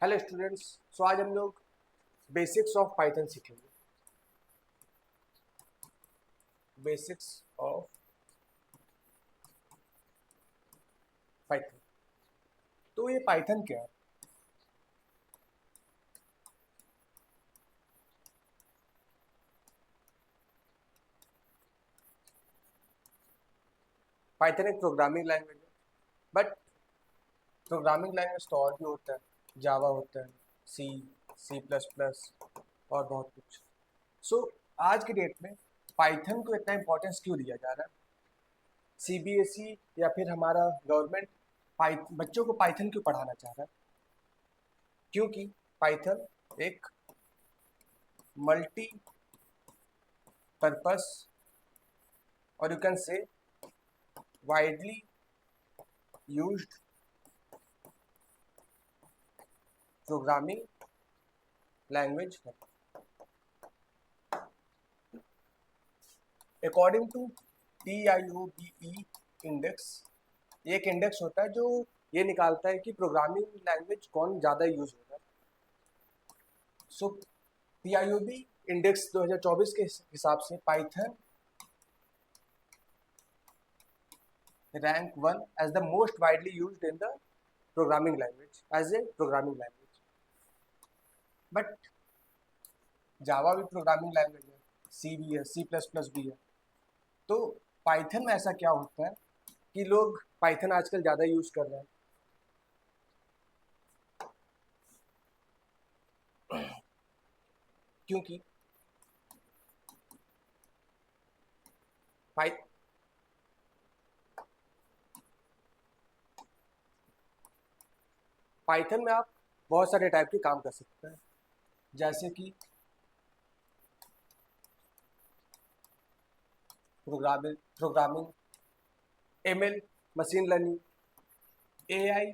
Hello students. सो आज हम लोग बेसिक्स ऑफ पाइथन सीखेंगे। Basics of Python. तो ये पाइथन क्या है? पाइथन एक प्रोग्रामिंग लैंग्वेज है, बट प्रोग्रामिंग लैंग्वेज तो और भी होता है। जावा होता है, सी, सी प्लस प्लस और बहुत कुछ। सो आज की डेट में पाइथन को इतना इम्पोर्टेंस क्यों दिया जा रहा है? सीबीएसई या फिर हमारा गवर्नमेंट बच्चों को पाइथन क्यों पढ़ाना चाह रहा है? क्योंकि पाइथन एक मल्टी पर्पस और you can say widely used programming language है। अकॉर्डिंग टू TIOBE इंडेक्स, ये एक इंडेक्स होता है जो ये निकालता है कि प्रोग्रामिंग लैंग्वेज कौन ज़्यादा यूज हो रहा है। सो TIOB इंडेक्स 2024 के हिसाब से Python rank 1 as the most widely used in the programming language as a programming language. But Java भी प्रोग्रामिंग लैंग्वेज है, सी भी है, सी प्लस प्लस भी है। तो पाइथन में ऐसा क्या होता है कि लोग पाइथन आजकल ज़्यादा यूज कर रहे हैं? क्योंकि पाइ पाइथन में आप बहुत सारे टाइप के काम कर सकते हैं, जैसे कि programming, ML, machine learning, AI।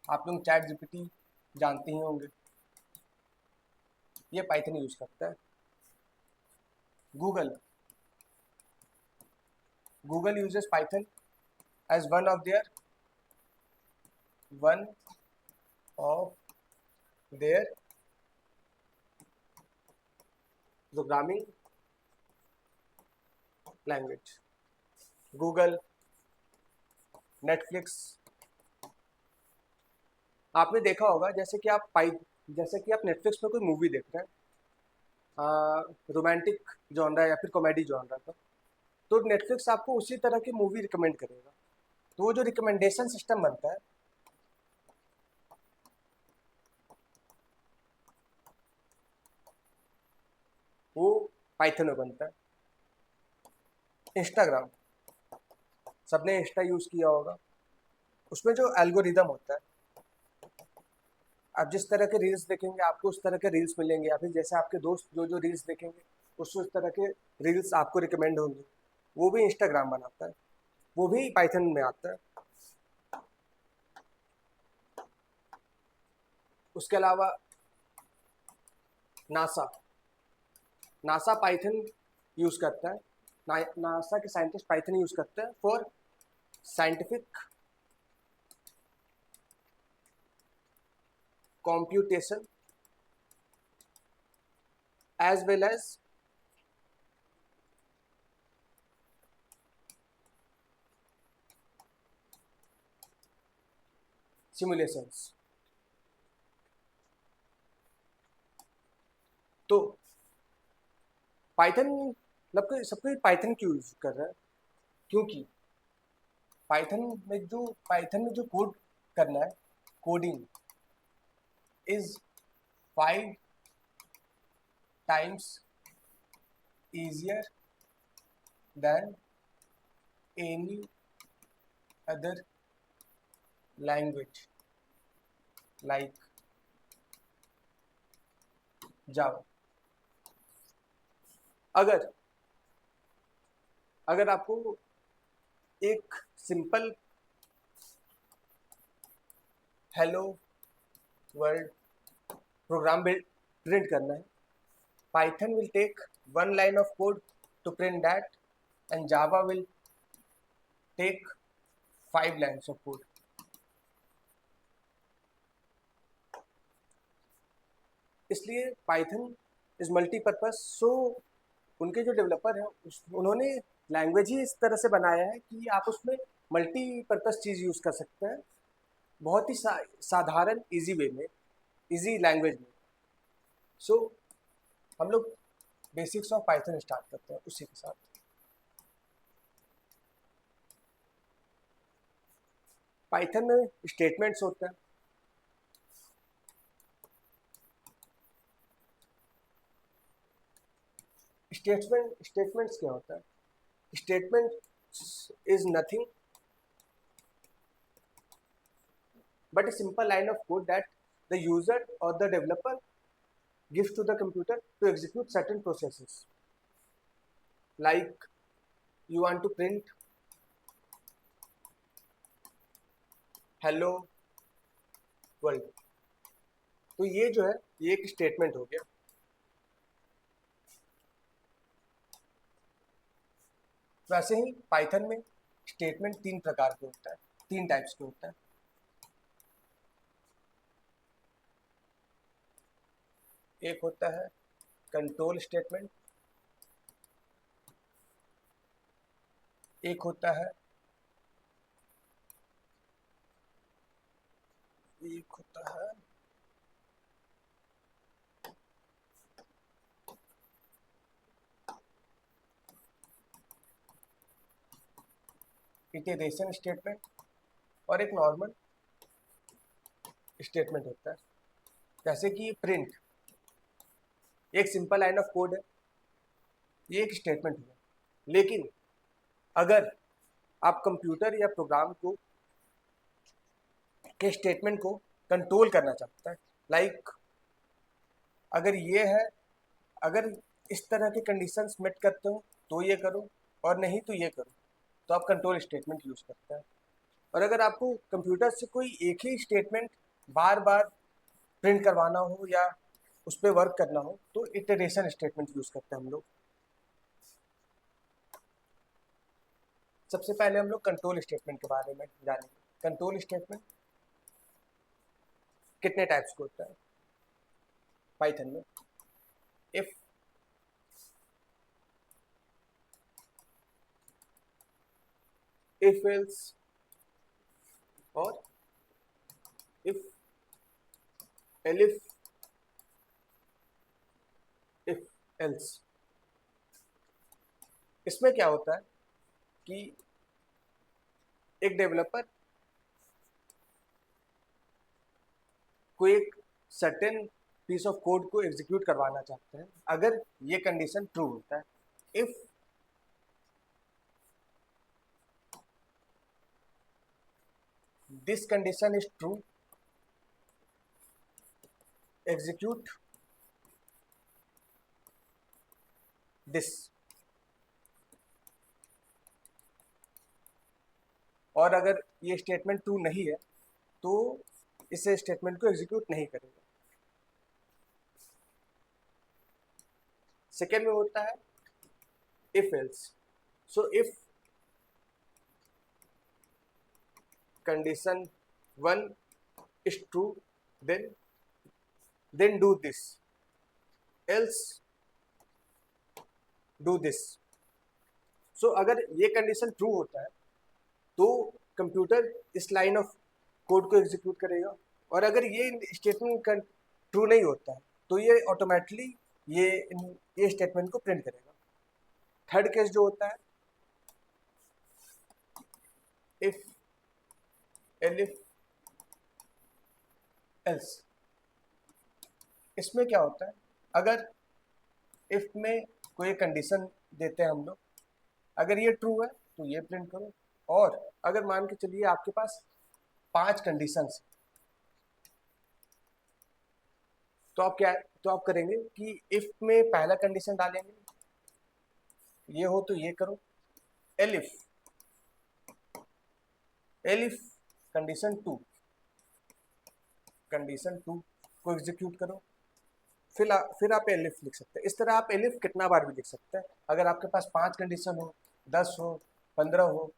आप लोग चैट जीपीटी जानते ही होंगे, ये पाइथन यूज करता है। Google Google uses Python as one of their programming language. Google, Netflix. आपने देखा होगा जैसे कि आप नेटफ्लिक्स पर कोई मूवी देख रहे हैं, रोमांटिक जॉनरा या फिर कॉमेडी जॉनरा का, तो नेटफ्लिक्स आपको उसी तरह की मूवी रिकमेंड करेगा। तो वो जो रिकमेंडेशन सिस्टम बनता है वो पाइथन में बनता है। इंस्टाग्राम, सबने इंस्टा यूज किया होगा। उसमें जो एल्गोरिदम होता है, आप जिस तरह के रील्स देखेंगे आपको उस तरह के रील्स मिलेंगे, या फिर जैसे आपके दोस्त जो जो रील्स देखेंगे उस तरह के रील्स आपको रिकमेंड होंगे। वो भी इंस्टाग्राम बनाता है, वो भी पाइथन में आता है। उसके अलावा नासा नासा पाइथन यूज करता है। नासा के साइंटिस्ट पाइथन यूज करते हैं for scientific computation as well as simulations. तो पाइथन मतलब कि सब कोई पाइथन क्यों यूज कर रहा है? क्योंकि पाइथन पाइथन में जो कोड करना है, coding is 5 times easier than any other language like Java। अगर अगर आपको एक simple hello world program print करना है, Python will take 1 line of code to print that, and Java will take 5 lines of code। इसलिए Python is multipurpose. सो उनके जो developer हैं उन्होंने लैंग्वेज ही इस तरह से बनाया है कि आप उसमें मल्टीपर्पज चीज़ यूज़ कर सकते हैं बहुत ही साधारण इजी वे में, इजी लैंग्वेज में। सो हम लोग बेसिक्स ऑफ पाइथन स्टार्ट करते हैं उसी के साथ। पाइथन में स्टेटमेंट्स होते हैं। स्टेटमेंट्स क्या होता है? Statement is nothing but a simple line of code that the user or the developer gives to the computer to execute certain processes. Like you want to print hello world, तो ये जो है ये एक statement हो गया। वैसे ही Python में स्टेटमेंट तीन प्रकार के होता है, तीन टाइप्स के होता है। एक होता है कंट्रोल स्टेटमेंट, एक होता है इटरेशन स्टेटमेंट, और एक नॉर्मल स्टेटमेंट होता है। जैसे कि प्रिंट एक सिंपल लाइन ऑफ कोड है, ये एक स्टेटमेंट हुआ। लेकिन अगर आप कंप्यूटर या प्रोग्राम को के स्टेटमेंट को कंट्रोल करना चाहता है, लाइक अगर ये है, अगर इस तरह के कंडीशंस मेट करते हो तो ये करो और नहीं तो ये करो, तो आप कंट्रोल स्टेटमेंट यूज करते हैं। और अगर आपको कंप्यूटर से कोई एक ही स्टेटमेंट बार बार प्रिंट करवाना हो या उस पर वर्क करना हो तो इटरेशन स्टेटमेंट यूज करते हैं हम लोग। सबसे पहले हम लोग कंट्रोल स्टेटमेंट के बारे में जानेंगे। कंट्रोल स्टेटमेंट कितने टाइप्स के होता है पाइथन में? इफ एल्स और इफ एलिफ इफ एल्स। इसमें क्या होता है कि एक डेवलपर को एक सर्टेन पीस ऑफ कोड को एग्जीक्यूट करवाना चाहते हैं। अगर ये कंडीशन ट्रू होता है, if this condition is true, execute this. और अगर ये स्टेटमेंट ट्रू नहीं है तो इस स्टेटमेंट को एग्जीक्यूट नहीं करेगा। सेकेंड में होता है if else. So if condition 1 is true, then do this, else do this। सो अगर ये कंडीशन ट्रू होता है तो कंप्यूटर इस लाइन ऑफ कोड को एग्जीक्यूट करेगा, और अगर ये स्टेटमेंट ट्रू नहीं होता है तो ये ऑटोमेटिकली ये स्टेटमेंट को प्रिंट करेगा। थर्ड केस जो होता है इफ एलिफ एल्स। इसमें क्या होता है, अगर इफ में कोई कंडीशन देते हैं हम लोग, अगर ये ट्रू है तो ये प्रिंट करो, और अगर मान के चलिए आपके पास 5 कंडीशंस, तो आप करेंगे कि इफ में पहला कंडीशन डालेंगे ये हो तो ये करो, एलिफ कंडीशन 2 को एग्जीक्यूट करो, फिर आप एलिफ लिख सकते हैं। इस तरह आप एलिफ कितना बार भी लिख सकते हैं। अगर आपके पास 5 कंडीशन हो, 10 हो, 15 हो,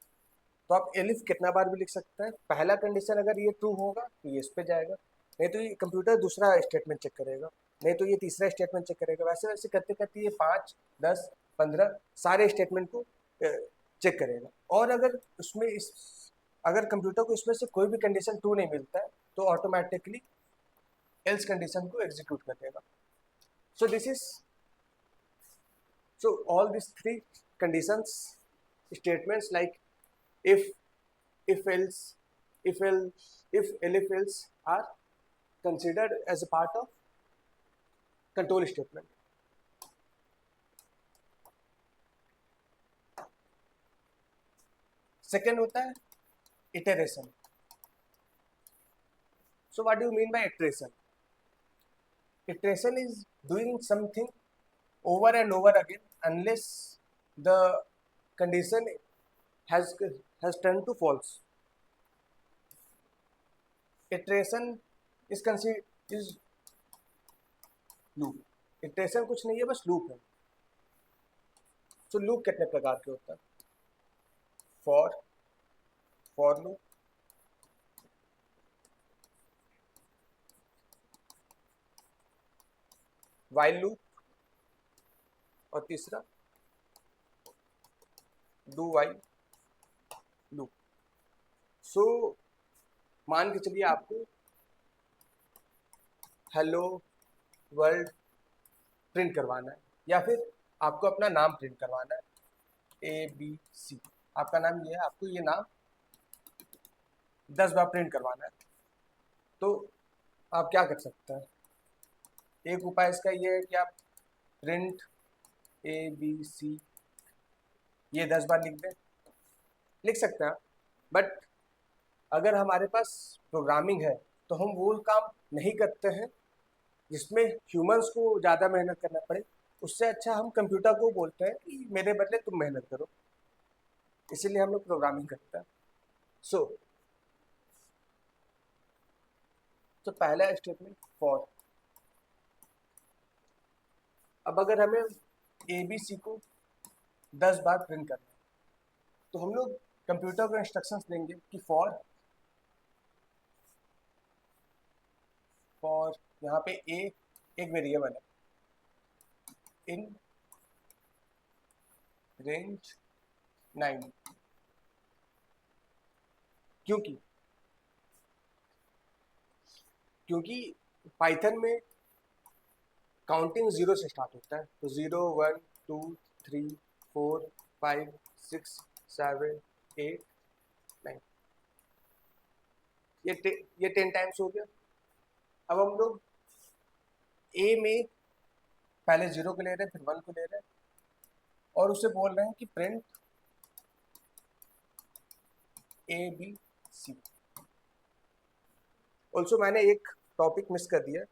तो आप एलिफ कितना बार भी लिख सकते हैं। पहला कंडीशन अगर ये ट्रू होगा तो ये इस पे जाएगा, नहीं तो ये कंप्यूटर दूसरा स्टेटमेंट चेक करेगा। नहीं तो ये तीसरा स्टेटमेंट चेक करेगा। वैसे वैसे करते करते ये 5, 10, 15 सारे स्टेटमेंट को चेक करेगा। और अगर कंप्यूटर को इसमें से कोई भी कंडीशन ट्रू नहीं मिलता है तो ऑटोमेटिकली एल्स कंडीशन को एग्जीक्यूट कर देगा। So this is all this 3 conditions statements like if else, if elif else are considered as a part of control statement. Second होता है iteration. So what do you mean by iteration? Iteration is doing something over and over again unless the condition has turned to false. Iteration is considered is loop. Iteration कुछ नहीं है, बस loop है। So loop कितने प्रकार के होता है? for loop, while loop और तीसरा do while loop. So मान के चलिए आपको हेलो वर्ल्ड प्रिंट करवाना है या फिर आपको अपना नाम प्रिंट करवाना है ABC, आपका नाम ये है, आपको ये नाम 10 बार प्रिंट करवाना है। तो आप क्या कर सकते हैं? एक उपाय इसका ये है कि आप प्रिंट ABC ये 10 बार लिख सकते हैं। बट अगर हमारे पास प्रोग्रामिंग है तो हम वो काम नहीं करते हैं जिसमें ह्यूमंस को ज़्यादा मेहनत करना पड़े। उससे अच्छा हम कंप्यूटर को बोलते हैं कि मेरे बदले तुम मेहनत करो, इसीलिए हम लोग प्रोग्रामिंग करते हैं। तो पहला स्टेटमेंट फॉर। अब अगर हमें ABC को 10 बार प्रिंट करना है तो हम लोग कंप्यूटर को इंस्ट्रक्शंस देंगे कि फॉर यहाँ पे ए एक वेरिएबल है इन रेंज 9, क्योंकि पाइथन में काउंटिंग 0 से स्टार्ट होता है। तो 0, 1, 2, 3, 4, 5, 6, 7, 8, 9 ये 10 टाइम्स हो गया। अब हम लोग ए में पहले 0 को ले रहे हैं, फिर 1 को ले रहे हैं और उसे बोल रहे हैं कि प्रिंट ABC। ऑल्सो मैंने एक टॉपिक मिस कर दिया,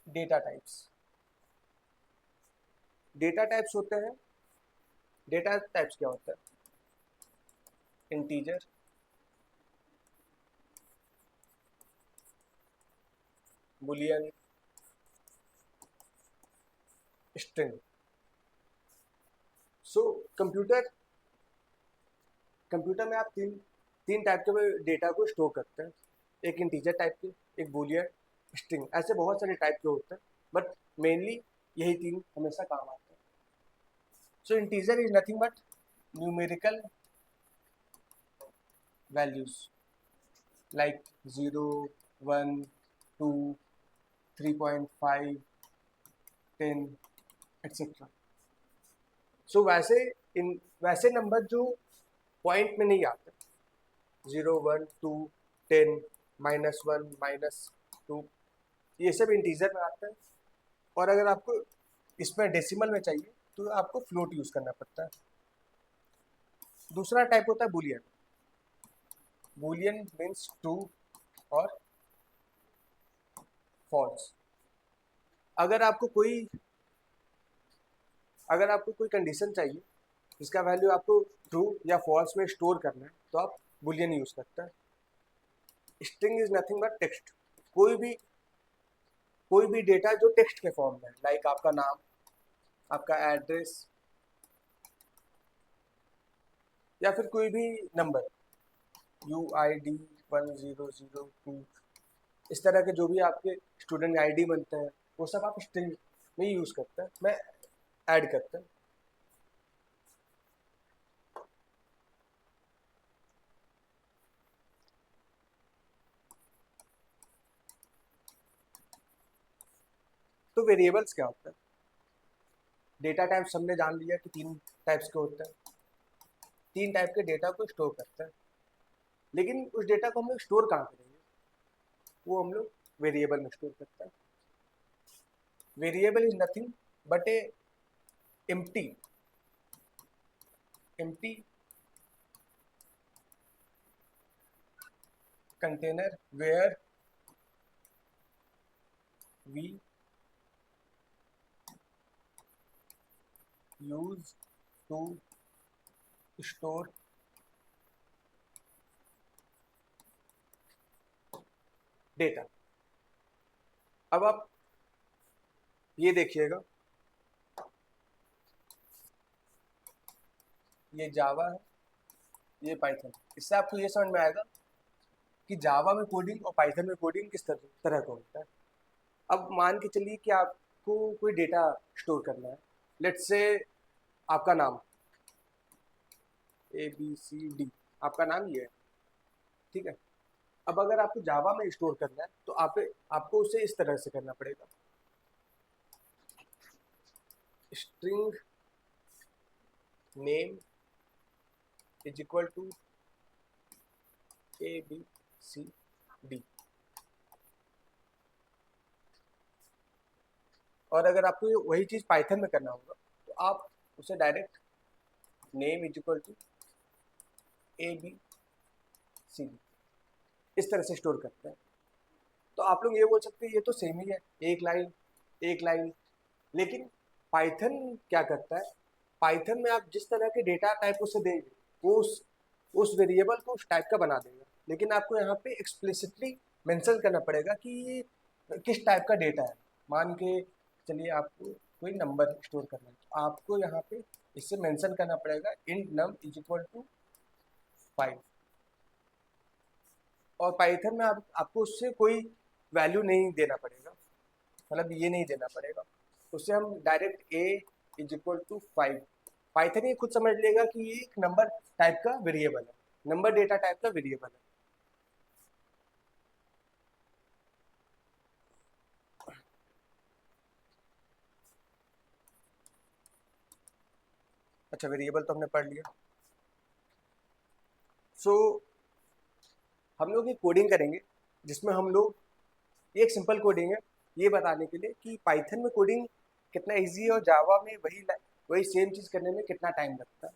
डेटा टाइप्स। डेटा टाइप्स होते हैं, डेटा टाइप्स क्या होता है? Integer, Boolean, string. So computer में आप तीन टाइप के डेटा को स्टोर करते हैं, एक इंटीजर टाइप के, एक बुलियन, स्ट्रिंग। ऐसे बहुत सारे टाइप के होते हैं बट मेनली यही 3 हमेशा काम आते हैं। So integer is nothing but numerical values like 0, 1, 2, 3.5, 10 etcetera. So वैसे नंबर जो पॉइंट में नहीं आते, 0, 1, 2, 10, -1, -2, ये सब इंटीजर में आते हैं। और अगर आपको इसमें डेसिमल में चाहिए तो आपको फ्लोट यूज करना पड़ता है। दूसरा टाइप होता है बुलियन। बुलियन मीन्स ट्रू और फॉल्स। अगर आपको कोई कंडीशन चाहिए जिसका वैल्यू आपको ट्रू या फॉल्स में स्टोर करना है तो आप बुलियन यूज करते हैं। String is nothing but text. कोई भी डेटा जो टेक्स्ट के फॉर्म में है, लाइक आपका नाम, आपका एड्रेस या फिर कोई भी नंबर, UID 1002, इस तरह के जो भी आपके स्टूडेंट आईडी बनते हैं वो सब आप स्ट्रिंग में यूज़ करते हैं, मैं ऐड करते हैं। तो वेरिएबल्स क्या होता है? डेटा टाइप्स हमने जान लिया कि तीन टाइप्स के होते हैं, तीन टाइप के डेटा को स्टोर करते हैं, लेकिन उस डेटा को हम लोग स्टोर कहाँ करेंगे? वो हम लोग वेरिएबल में स्टोर करते हैं। Variable is nothing but a empty empty container where we use to store data. अब आप ये देखिएगा, ये जावा है, ये पाइथन। इससे आपको ये समझ में आएगा कि जावा में कोडिंग और पाइथन में कोडिंग किस तरह का होता है। अब मान के चलिए कि आपको कोई डेटा स्टोर करना है, लेट्स से आपका नाम ABCD, आपका नाम ये है, ठीक है। अब अगर आपको जावा में स्टोर करना है तो आपको उसे इस तरह से करना पड़ेगा, string name is equal to ABCD। और अगर आपको वही चीज़ पाइथन में करना होगा तो आप उसे direct name is equal to ABCD इस तरह से स्टोर करते हैं। तो आप लोग ये बोल सकते हैं ये तो सेम ही है, एक लाइन एक लाइन। लेकिन पाइथन क्या करता है, पाइथन में आप जिस तरह के डेटा टाइप उसे देंगे वो उस वेरिएबल को उस टाइप का बना देगा, लेकिन आपको यहाँ पे एक्सप्लिसिटली मेंशन करना पड़ेगा कि ये किस टाइप का डेटा है। मान के चलिए आपको कोई नंबर स्टोर करना है तो आपको यहाँ पे इससे मेंशन करना पड़ेगा int num is equal to 5। और पाइथन में आपको उससे कोई वैल्यू नहीं देना पड़ेगा, मतलब ये नहीं देना पड़ेगा, उससे हम direct a is equal to 5। Python ये खुद समझ लेगा कि ये एक नंबर टाइप का वेरिएबल है, नंबर डेटा टाइप का वेरिएबल है। अच्छा, वेरिएबल तो हमने पढ़ लिया। सो हम लोग ये कोडिंग करेंगे जिसमें हम लोग, ये एक सिंपल कोडिंग है ये बताने के लिए कि पाइथन में कोडिंग कितना इजी है और जावा में वही सेम चीज़ करने में कितना टाइम लगता है।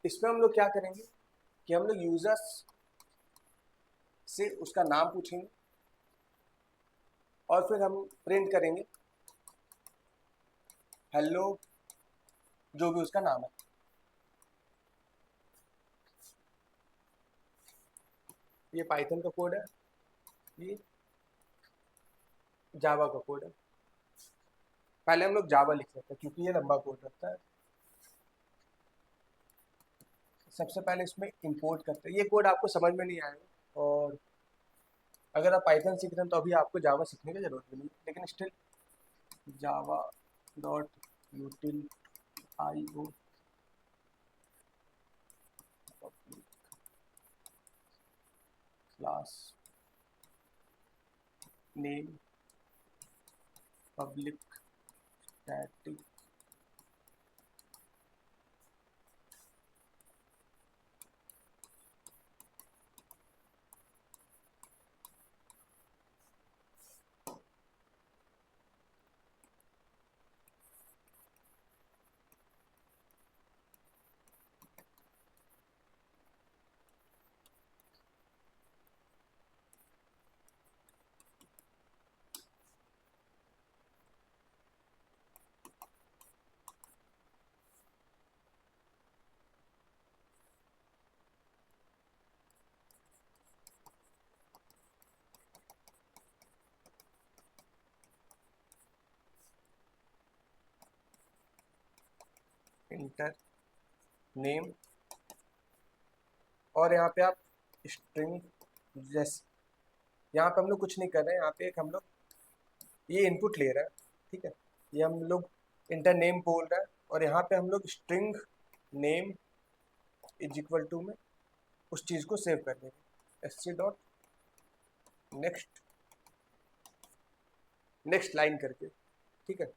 इसमें हम लोग क्या करेंगे कि हम लोग यूजर्स से उसका नाम पूछेंगे और फिर हम प्रिंट करेंगे हेलो जो भी उसका नाम है। ये पाइथन का कोड है, ये जावा का कोड है। पहले हम लोग जावा लिख लेते हैं क्योंकि ये लंबा कोड रहता है। सबसे पहले इसमें इंपोर्ट करते हैं, ये कोड आपको समझ में नहीं आएगा, और अगर आप पाइथन सीख रहे हैं तो अभी आपको जावा सीखने की जरूरत भी नहीं है, लेकिन still Java dot यूटिल IO class name public static inter name, और यहाँ पे आप स्ट्रिंग, जैसे यहाँ पे हम लोग कुछ नहीं कर रहे हैं, यहाँ पे एक हम लोग ये इनपुट ले रहे हैं, ठीक है, ये हम लोग इंटर नेम बोल रहे हैं, और यहाँ पे हम लोग string name is equal to में उस चीज़ को सेव कर देंगे, sc dot next, next line करके, ठीक है।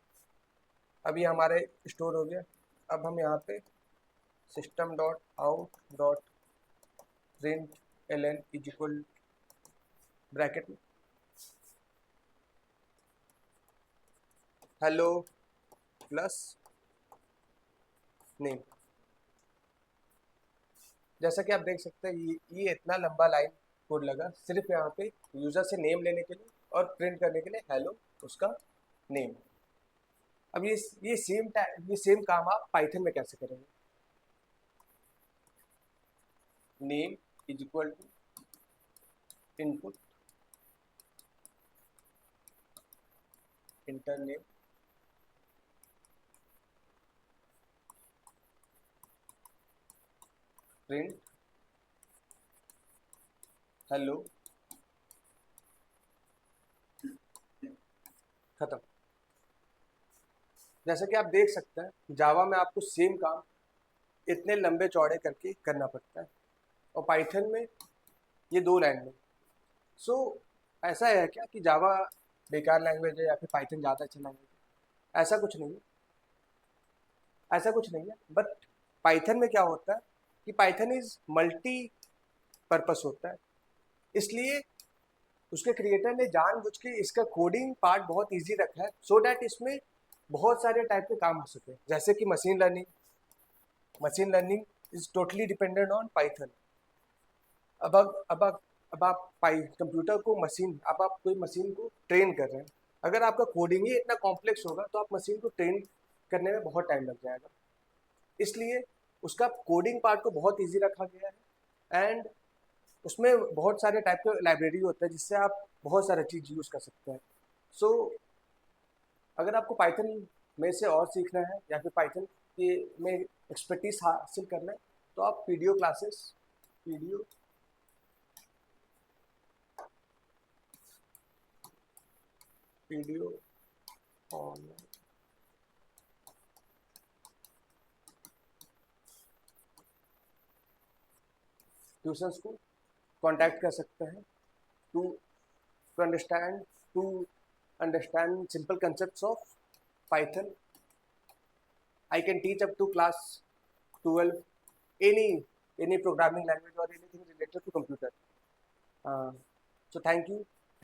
अब ये हमारे स्टोर हो गया। अब हम यहाँ पे system dot out dot println is equal bracket में हेलो प्लस नेम। जैसा कि आप देख सकते हैं ये इतना लंबा लाइन कोड लगा सिर्फ यहाँ पे यूज़र से नेम लेने के लिए और प्रिंट करने के लिए हेलो उसका नेम। अब ये सेम काम आप पाइथन में कैसे करेंगे? Name is equal to input enter name print hello, खत्म। जैसा कि आप देख सकते हैं जावा में आपको सेम काम इतने लंबे चौड़े करके करना पड़ता है, और पाइथन में ये 2 लाइन में। सो ऐसा है क्या कि जावा बेकार लैंग्वेज है या फिर पाइथन ज़्यादा अच्छा लैंग्वेज है? ऐसा कुछ नहीं है, ऐसा कुछ नहीं है। बट पाइथन में क्या होता है कि पाइथन इज मल्टी पर्पस होता है, इसलिए उसके क्रिएटर ने जानबूझ के इसका कोडिंग पार्ट बहुत इजी रखा है सो डैट इसमें बहुत सारे टाइप के काम हो सके, जैसे कि machine learning. Machine learning is totally dependent on Python. अब आप पाई कंप्यूटर को मशीन, अब आप कोई मशीन को ट्रेन कर रहे हैं, अगर आपका कोडिंग ही इतना कॉम्प्लेक्स होगा तो आप मशीन को ट्रेन करने में बहुत टाइम लग जाएगा। इसलिए उसका कोडिंग पार्ट को बहुत इजी रखा गया है, एंड उसमें बहुत सारे टाइप के लाइब्रेरी होता है जिससे आप बहुत सारा चीज़ यूज़ कर सकते हैं। सो अगर आपको पाइथन में से और सीखना है या फिर पाइथन के में एक्सपर्टीज हासिल करना है तो आप PDO classes, PDO PDO online tuitions को कांटेक्ट कर सकते हैं to to understand to understand simple concepts of Python. I can teach up to class 12 any programming language or anything related to computer. So thank you.